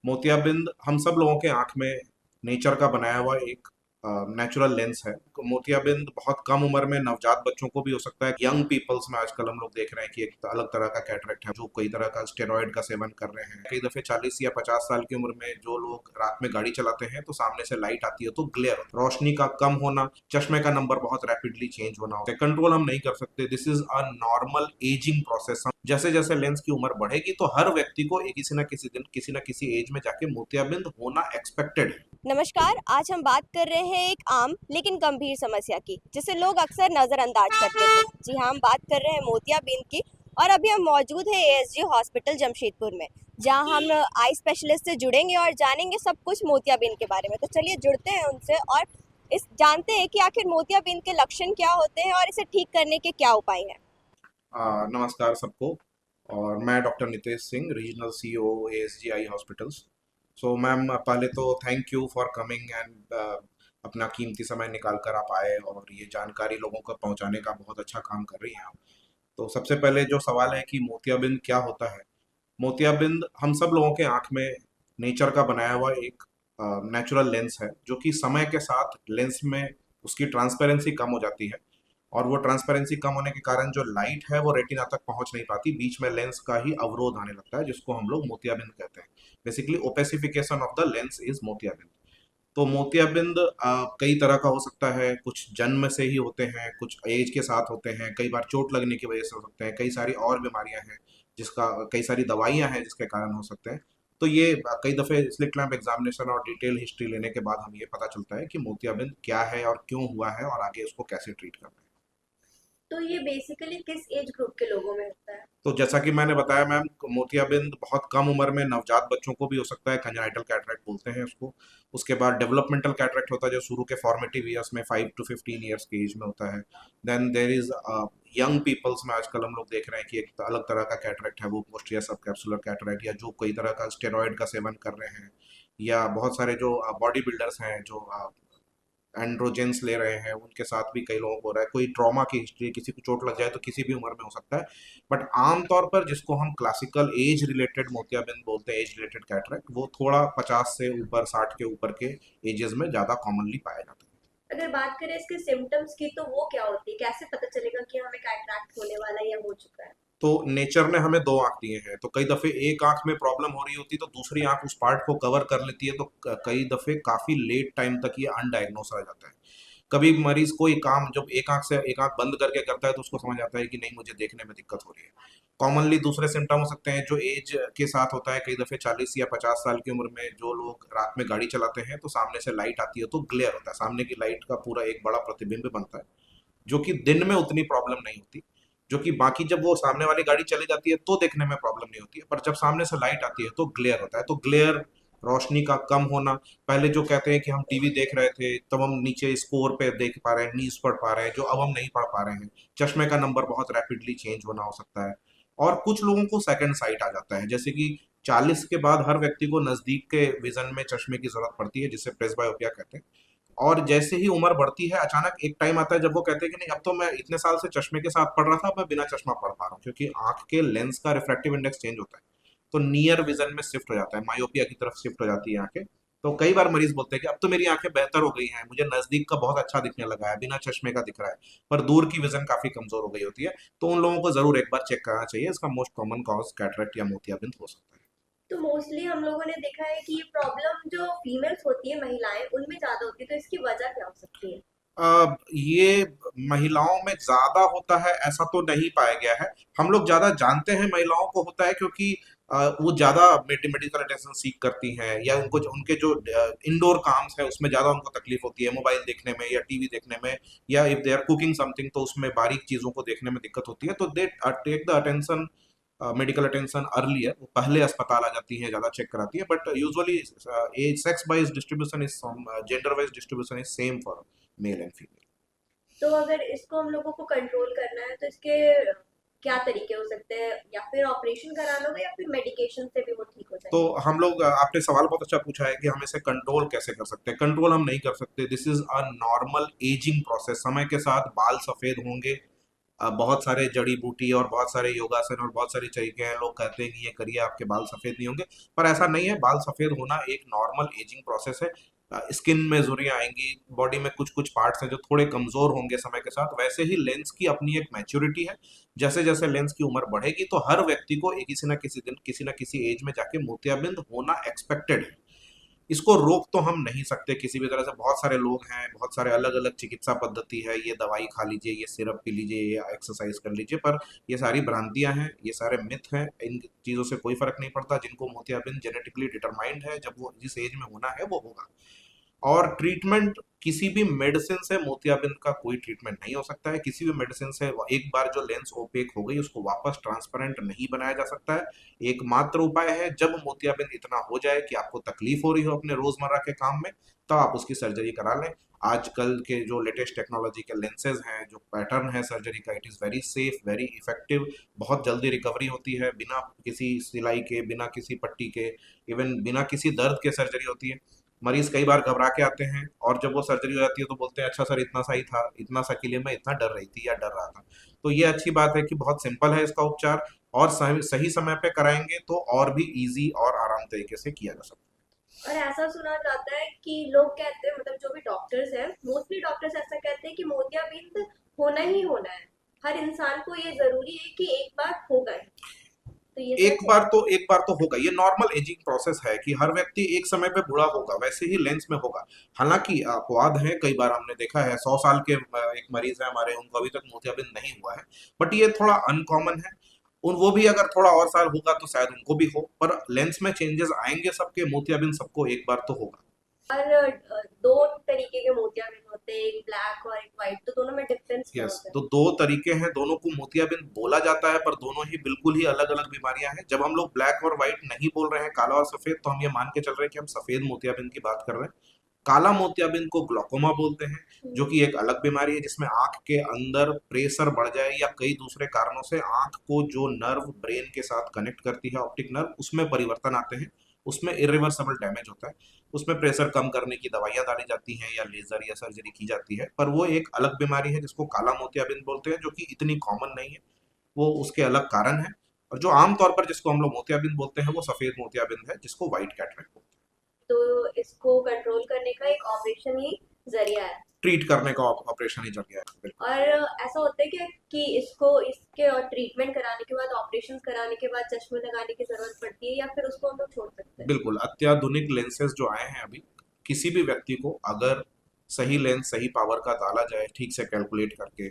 मोतियाबिंद हम सब लोगों के आंख में नेचर का बनाया हुआ एक नेचुरल लेंस है। मोतियाबिंद बहुत कम उम्र में नवजात बच्चों को भी हो सकता है। यंग पीपल्स में आजकल हम लोग देख रहे हैं कि एक अलग तरह का कैटरेक्ट है, जो कई तरह का स्टेरॉइड का सेवन कर रहे हैं। कई दफे 40 या 50 साल की उम्र में जो लोग रात में गाड़ी चलाते हैं तो सामने से लाइट आती है तो ग्लेयर, रोशनी का कम होना, चश्मे का नंबर बहुत रैपिडली चेंज होना होता है। कंट्रोल हम नहीं कर सकते। This is a normal ageing process. जैसे जैसे लेंस की उम्र बढ़ेगी तो हर व्यक्ति को एक किसी ना किसी दिन किसी ना किसी एज में जाके मोतियाबिंद होना एक्सपेक्टेड है। नमस्कार। आज हम बात कर रहे हैं एक आम लेकिन गंभीर समस्या की, जिसे लोग अक्सर नज़रअंदाज करते थे। जी हाँ, हम बात कर रहे हैं मोतियाबिंद की। और अभी हम मौजूद हैं एएसजी हॉस्पिटल जमशेदपुर में, जहाँ हम आई स्पेशलिस्ट से जुड़ेंगे और जानेंगे सब कुछ मोतियाबिंद के बारे में। तो चलिए जुड़ते हैं उनसे और इस जानते हैं कि आखिर मोतियाबिंद के लक्षण क्या होते हैं और इसे ठीक करने के क्या उपाय हैं। नमस्कार सबको। और मैं doctor Nitesh Singh, regional CEO ASG eye hospitals. So ma'am, पहले तो thank you for coming and अपना कीमती समय निकाल कर आप आए और ये जानकारी लोगों को पहुंचाने का बहुत अच्छा काम कर रही हैं आप। तो सबसे पहले जो सवाल है कि मोतियाबिंद क्या होता है। मोतियाबिंद हम सब लोगों के आंख में नेचर का बनाया हुआ एक नेचुरल लेंस है, जो कि समय के साथ लेंस में उसकी ट्रांसपेरेंसी कम हो जाती है। और वो ट्रांसपेरेंसी कम होने के कारण जो लाइट है वो रेटिना तक पहुंच नहीं पाती, बीच में लेंस का ही अवरोध आने लगता है, जिसको हम लोग मोतियाबिंद कहते हैं। Basically opacification of the lens is मोतियाबिंद। तो मोतियाबिंद कई तरह का हो सकता है। कुछ जन्म से ही होते हैं, कुछ एज के साथ होते हैं, कई बार चोट लगने की वजह से हो सकते हैं, कई सारी और बीमारियां हैं जिसका कई सारी दवाइयां हैं जिसके कारण हो सकते हैं। तो ये कई दफ़े स्लिट लैम्प एग्जामिनेशन और डिटेल हिस्ट्री लेने के बाद हम ये पता चलता है कि मोतियाबिंद क्या है और क्यों हुआ है और आगे उसको कैसे ट्रीट करना है। तो ये बेसिकली किस एज ग्रुप के लोगों में होता है? तो जैसा कि मैंने बताया मैम, मोतियाबिंद बहुत कम उम्र में नवजात बच्चों को भी हो सकता है, कंजेनिटल कैटरेक्ट बोलते हैं उसको। उसके बाद डेवलपमेंटल कैटरेक्ट होता है, जो शुरू के फॉर्मेटिव ईयर्स में 5 to 15 ईयर्स की एज में होता है। Then there is young peoples में आजकल हम लोग देख रहे हैं कि एक अलग तरह का कैटरेक्ट है, वो पोस्टिया सब कैप्सुलर कैटरेक्ट, या जो कई तरह का स्टेरॉइड का सेवन कर रहे हैं, या बहुत सारे जो बॉडी बिल्डर्स हैं जो एंड्रोजेंस ले रहे हैं, उनके साथ भी कई लोगों को हो रहा है। कोई ट्रॉमा की हिस्ट्री, किसी को चोट लग जाए तो किसी भी उम्र में हो सकता है। बट आमतौर पर जिसको हम क्लासिकल एज रिलेटेड मोतियाबिंद बोलते हैं, एज रिलेटेड कैटरेक्ट, वो थोड़ा 50 से ऊपर, 60 के ऊपर के एजेस में ज़्यादा कॉमनली पाया जाता है। अगर बात करें इसके सिम्टम्स की, तो वो क्या होती है? कैसे पता चलेगा कि हमें कैटरैक्ट होने वाला है या हो चुका है? तो नेचर ने हमें दो आंख दिए हैं, तो कई दफे एक आंख में प्रॉब्लम हो रही होती है तो दूसरी आंख उस पार्ट को कवर कर लेती है, तो कई दफे काफी लेट टाइम तक ये अनडायग्नोस रह जाता है। कभी मरीज कोई काम जब एक आंख से एक आंख बंद करके करता है तो उसको समझ आता है कि नहीं, मुझे देखने में दिक्कत हो रही है। कॉमनली दूसरे सिम्टम हो सकते हैं जो एज के साथ होता है। कई दफे 40 या 50 साल की उम्र में जो लोग रात में गाड़ी चलाते हैं तो सामने से लाइट आती है तो ग्लेयर होता है, सामने की लाइट का पूरा एक बड़ा प्रतिबिंब बनता है, जो कि दिन में उतनी प्रॉब्लम नहीं होती। जो कि बाकी जब वो सामने वाली गाड़ी चली जाती है तो देखने में प्रॉब्लम नहीं होती है, पर जब सामने से लाइट आती है तो ग्लेयर होता है। तो ग्लेयर, रोशनी का कम होना। पहले जो कहते हैं कि हम टीवी देख रहे थे तब हम नीचे स्कोर पे देख पा रहे हैं, न्यूज पढ़ पा रहे हैं, जो अब हम नहीं पढ़ पा रहे हैं। चश्मे का नंबर बहुत रैपिडली चेंज होना हो सकता है। और कुछ लोगों को सेकंड साइट आ जाता है, जैसे कि 40 के बाद हर व्यक्ति को नजदीक के विजन में चश्मे की जरूरत पड़ती है, जिसे प्रेसबायोपिया कहते हैं। और जैसे ही उम्र बढ़ती है, अचानक एक टाइम आता है जब वो कहते हैं कि नहीं, अब तो मैं इतने साल से चश्मे के साथ पढ़ रहा था, अब मैं बिना चश्मा पढ़ पा रहा हूँ, क्योंकि आंख के लेंस का रिफ्रैक्टिव इंडेक्स चेंज होता है। तो नियर विजन में शिफ्ट हो जाता है, मायोपिया की तरफ शिफ्ट हो जाती है आंखें। तो कई बार मरीज बोलते हैं कि अब तो मेरी आंखें बेहतर हो गई हैं, मुझे नजदीक का बहुत अच्छा दिखने लगा है, बिना चश्मे का दिख रहा है, पर दूर की विजन काफी कमजोर हो गई होती है। तो उन लोगों को जरूर एक बार चेक करना चाहिए। इसका मोस्ट कॉमन कॉज कैटरेक्ट या मोतियाबिंद हो सकता है। तो मोस्टली हम लोगों ने देखा है कि ये प्रॉब्लम जो फीमेल्स होती है, महिलाएं, उनमें ज्यादा होती है। तो इसकी वजह क्या हो सकती है? ये महिलाओं में ज्यादा होता है ऐसा तो नहीं पाया गया है। हम लोग ज्यादा जानते हैं महिलाओं को होता है क्योंकि वो ज्यादा मेडिकल अटेंशन सीख करती हैं, या उनको उनके जो इंडोर काम्स है उसमें ज्यादा उनको तकलीफ होती है, मोबाइल देखने में या टीवी देखने में, या if they are cooking something तो उसमें बारीक चीजों को देखने में दिक्कत होती है, तो they take the attention, medical attention earlier, वो पहले अस्पताल आ जाती है, ज्यादा चेक कराती है। But usually age sex wise distribution is, gender wise distribution is same for male and female. तो अगर इसको हम लोगों को कंट्रोल करना है, तो इसके क्या तरीके हो सकते हैं? या फिर ऑपरेशन कराना होगा या फिर मेडिकेशन से भी वो ठीक हो तो जाएगा? हम लोग, आपने सवाल बहुत अच्छा पूछा है कि हम इसे कंट्रोल कैसे कर सकते हैं। कंट्रोल हम नहीं कर सकते। This is a normal ageing process. समय के साथ बाल सफेद होंगे, बहुत सारे जड़ी बूटी और बहुत सारे योगासन और बहुत सारे तरीके हैं, लोग कहते हैं कि ये करिए आपके बाल सफेद नहीं होंगे, पर ऐसा नहीं है। बाल सफेद होना एक नॉर्मल एजिंग प्रोसेस है। स्किन में झुर्रियाँ आएंगी, बॉडी में कुछ कुछ पार्ट्स हैं जो थोड़े कमजोर होंगे समय के साथ, वैसे ही लेंस की अपनी एक मैच्योरिटी है। जैसे जैसे लेंस की उम्र बढ़ेगी तो हर व्यक्ति को एक किसी ना किसी दिन किसी ना किसी एज में जाके मोतियाबिंद होना एक्सपेक्टेड है। इसको रोक तो हम नहीं सकते किसी भी तरह से। बहुत सारे लोग हैं, बहुत सारे अलग अलग चिकित्सा पद्धति है, ये दवाई खा लीजिए, ये सिरप पी लीजिए, ये एक्सरसाइज कर लीजिए, पर ये सारी भ्रांतियां हैं, ये सारे मिथ हैं। इन चीज़ों से कोई फर्क नहीं पड़ता। जिनको मोतियाबिंद जेनेटिकली डिटरमाइंड है, जब वो जिस एज में होना है वो होगा। और ट्रीटमेंट किसी भी मेडिसिन से मोतियाबिंद का कोई ट्रीटमेंट नहीं हो सकता है। किसी भी मेडिसिन से एक बार जो लेंस ओपेक हो गई उसको वापस ट्रांसपेरेंट नहीं बनाया जा सकता है। एकमात्र उपाय है, जब मोतियाबिंद इतना हो जाए कि आपको तकलीफ हो रही हो अपने रोजमर्रा के काम में, तो आप उसकी सर्जरी करा लें। आजकल के जो लेटेस्ट टेक्नोलॉजी के लेंसेज हैं, जो पैटर्न है सर्जरी का, it is very safe, very effective. बहुत जल्दी रिकवरी होती है, बिना किसी सिलाई के, बिना किसी पट्टी के, इवन बिना किसी दर्द के सर्जरी होती है। मरीज कई बार घबरा के आते हैं और जब वो सर्जरी हो जाती है तो बोलते हैं अच्छा सर इतना सा ही था, इतना सा के लिए मैं इतना डर रही थी या डर रहा था। तो ये अच्छी बात है कि बहुत सिंपल है इसका उपचार, और सही समय पे कराएंगे तो और भी इजी और आराम तरीके से किया जा सकता और ऐसा सुना जाता है कि लोग कहते हैं, मतलब जो भी डॉक्टर्स हैं, मोस्टली डॉक्टर्स ऐसा कहते हैं कि मोतियाबिंद होना ही होना है, हर इंसान को ये जरूरी है कि एक बार होगा ही। तो ये है। सच है? एक बार तो होगा, ये नॉर्मल एजिंग प्रोसेस है कि हर व्यक्ति एक समय पे बूढ़ा होगा, वैसे ही लेंस में होगा। हालांकि अपवाद है, कई बार हमने देखा है 100 साल के एक मरीज है हमारे, उनको अभी तक मोतियाबिंद नहीं हुआ है, बट ये थोड़ा अनकॉमन है। उन वो भी अगर थोड़ा और साल होगा तो शायद उनको भी हो, पर लेंस में चेंजेस आएंगे सबके, मोतियाबिंद सबको एक बार तो होगा। और दो तरीके के मोतियाबिंद होते हैं, एक ब्लैक और एक व्हाइट, तो दोनों में डिफरेंस क्या यस, होता है? तो दो तरीके हैं, दोनों को मोतियाबिंद बोला जाता है, पर दोनों ही बिल्कुल ही अलग अलग बीमारियां हैं। जब हम लोग ब्लैक और व्हाइट नहीं बोल रहे हैं, काला और सफेद, तो हम ये मान के चल रहे हैं कि हम सफेद मोतियाबिंद की बात कर रहे हैं। काला मोतियाबिंद को ग्लोकोमा बोलते हैं, जो कि एक अलग बीमारी है जिसमें आंख के अंदर प्रेशर बढ़ जाए या कई दूसरे कारणों से आंख को जो नर्व ब्रेन के साथ कनेक्ट करती है, ऑप्टिक नर्व, उसमें परिवर्तन आते हैं, उसमें इरिवर्सिबल डैमेज होता है। उसमें प्रेशर कम करने की दवाइयां डाली जाती हैं या लेजर या सर्जरी की जाती है, पर वो एक अलग बीमारी है जिसको काला मोतियाबिंद बोलते हैं, जो कि इतनी कॉमन नहीं है। वो उसके अलग कारण है। और जो आमतौर पर जिसको हम लोग मोतियाबिंद बोलते हैं वो सफेद मोतियाबिंद है, जिसको व्हाइट कैटरेक्ट बोलते हैं। तो इसको कंट्रोल करने का एक ऑपरेशन ही जरिया है। ट्रीट करने का ऑपरेशन ही चल गया है, बिल्कुल। और ऐसा होता है कि इसको इसके और ट्रीटमेंट कराने के बाद, ऑपरेशन कराने के बाद चश्मे लगाने की जरूरत पड़ती है, या फिर उसको हम लोग छोड़ सकते हैं? बिल्कुल, अत्याधुनिक लेंसेज जो आए हैं अभी, किसी भी व्यक्ति को अगर सही लेंस सही पावर का डाला जाए, ठीक से कैलकुलेट करके,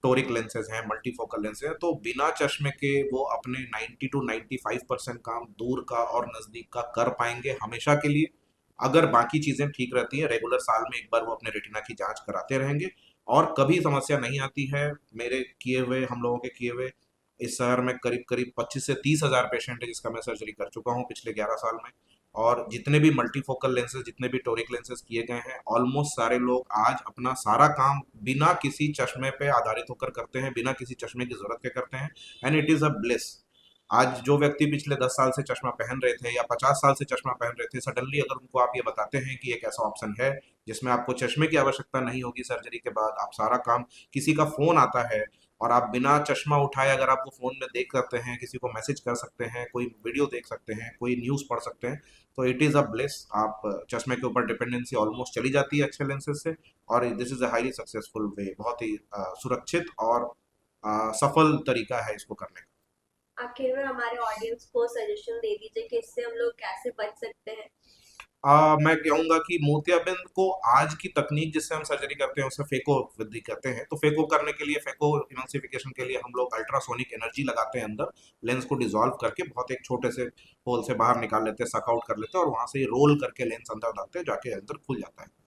टोरिक लेंसेज हैं, मल्टीफोकल लेंसेज हैं, तो बिना चश्मे के वो अपने 90 टू 95% काम दूर का और नज़दीक का कर पाएंगे हमेशा के लिए। अगर बाकी चीज़ें ठीक रहती हैं, रेगुलर साल में एक बार वो अपने रेटिना की जांच कराते रहेंगे और कभी समस्या नहीं आती है। मेरे किए हुए, हम लोगों के किए हुए, इस शहर में करीब करीब 25 से 30 हज़ार पेशेंट है जिसका मैं सर्जरी कर चुका हूँ पिछले 11 साल में। और जितने भी मल्टीफोकल लेंसेज, जितने भी टोरिक लेंसेज किए गए हैं, ऑलमोस्ट सारे लोग आज अपना सारा काम बिना किसी चश्मे पे आधारित होकर करते हैं, बिना किसी चश्मे की जरूरत के करते हैं, and it is a bliss. आज जो व्यक्ति पिछले 10 साल से चश्मा पहन रहे थे या 50 साल से चश्मा पहन रहे थे, सडनली अगर उनको आप ये बताते हैं कि एक ऐसा ऑप्शन है जिसमें आपको चश्मे की आवश्यकता नहीं होगी सर्जरी के बाद, आप सारा काम, किसी का फोन आता है और आप बिना चश्मा उठाए अगर आप वो फोन में देख सकते हैं, किसी को मैसेज कर सकते हैं, कोई वीडियो देख सकते हैं, कोई न्यूज़ पढ़ सकते हैं, तो इट इज़ अ ब्लिस। आप चश्मे के ऊपर डिपेंडेंसी ऑलमोस्ट चली जाती है अच्छे लेंसेज से, और this is a highly successful way, बहुत ही सुरक्षित और सफल तरीका है इसको करने का। आखिर में हमारे ऑडियंस को सजेशन दे दीजिए कि इससे हम लोग कैसे बच सकते हैं। मैं कहूँगा कि मोतियाबिंद को आज की तकनीक जिससे हम सर्जरी करते हैं उसे फेको विधि कहते हैं। तो फेको करने के लिए, फेको इमल्सिफिकेशन के लिए हम लोग अल्ट्रासोनिक एनर्जी लगाते हैं अंदर, लेंस को डिसॉल्व करके बहुत एक छोटे से होल से बाहर निकाल लेते हैं, सक आउट कर लेते हैं, और वहां से रोल करके लेंस अंदर डालते हैं, जाके अंदर खुल जाता है।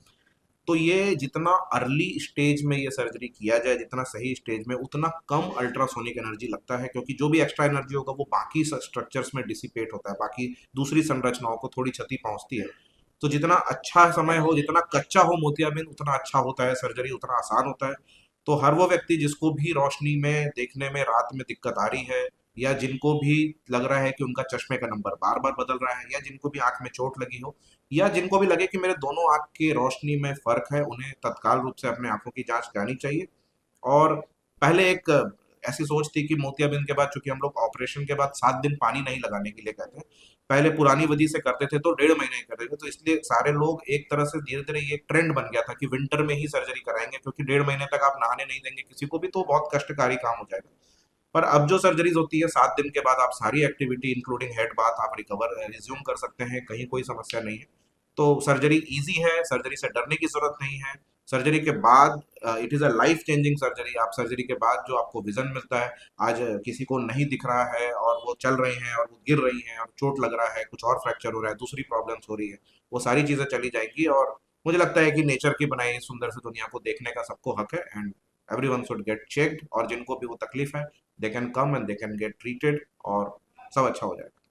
तो ये जितना अर्ली स्टेज में ये सर्जरी किया जाए, जितना सही स्टेज में, उतना कम अल्ट्रासोनिक एनर्जी लगता है, क्योंकि जो भी एक्स्ट्रा एनर्जी होगा वो बाकी स्ट्रक्चर्स में डिसिपेट होता है, बाकी दूसरी संरचनाओं को थोड़ी क्षति पहुंचती है। तो जितना अच्छा समय हो, जितना कच्चा हो मोतियाबिंद, उतना अच्छा होता है सर्जरी, उतना आसान होता है। तो हर वो व्यक्ति जिसको भी रोशनी में देखने में रात में दिक्कत आ रही है, या जिनको भी लग रहा है कि उनका चश्मे का नंबर बार बार बदल रहा है, या जिनको भी आंख में चोट लगी हो, या जिनको भी लगे कि मेरे दोनों आंख की रोशनी में फर्क है, उन्हें तत्काल रूप से अपने आंखों की जांच करानी चाहिए। और पहले एक ऐसी सोच थी कि मोतियाबिंद के बाद, चूंकि हम लोग ऑपरेशन के बाद 7 दिन पानी नहीं लगाने के लिए कहते हैं, पहले पुरानी विधि से करते थे तो 1.5 महीने ही करते थे, तो इसलिए सारे लोग एक तरह से धीरे धीरे ये ट्रेंड बन गया था कि विंटर में ही सर्जरी कराएंगे, क्योंकि 1.5 महीने तक आप नहाने नहीं देंगे किसी को भी तो बहुत कष्टकारी काम हो जाएगा। पर अब जो सर्जरीज होती है 7 दिन के बाद आप सारी एक्टिविटी इंक्लूडिंग हेड बाथ आप रिकवर रिज्यूम कर सकते हैं, कहीं कोई समस्या नहीं है। तो सर्जरी इजी है, सर्जरी से डरने की जरूरत नहीं है। सर्जरी के बाद it is a life changing surgery. आप सर्जरी के बाद जो आपको विजन मिलता है, आज किसी को नहीं दिख रहा है और वो चल रही हैं और वो गिर रही हैं और चोट लग रहा है, कुछ और फ्रैक्चर हो रहा है, दूसरी प्रॉब्लम्स हो रही है, वो सारी चीज़ें चली जाएंगी। और मुझे लगता है कि नेचर की बनाई इस सुंदर सी दुनिया को देखने का सबको हक है, and everyone should get checked. और जिनको भी वो तकलीफ है, they can come and they can get treated और सब अच्छा हो जाएगा।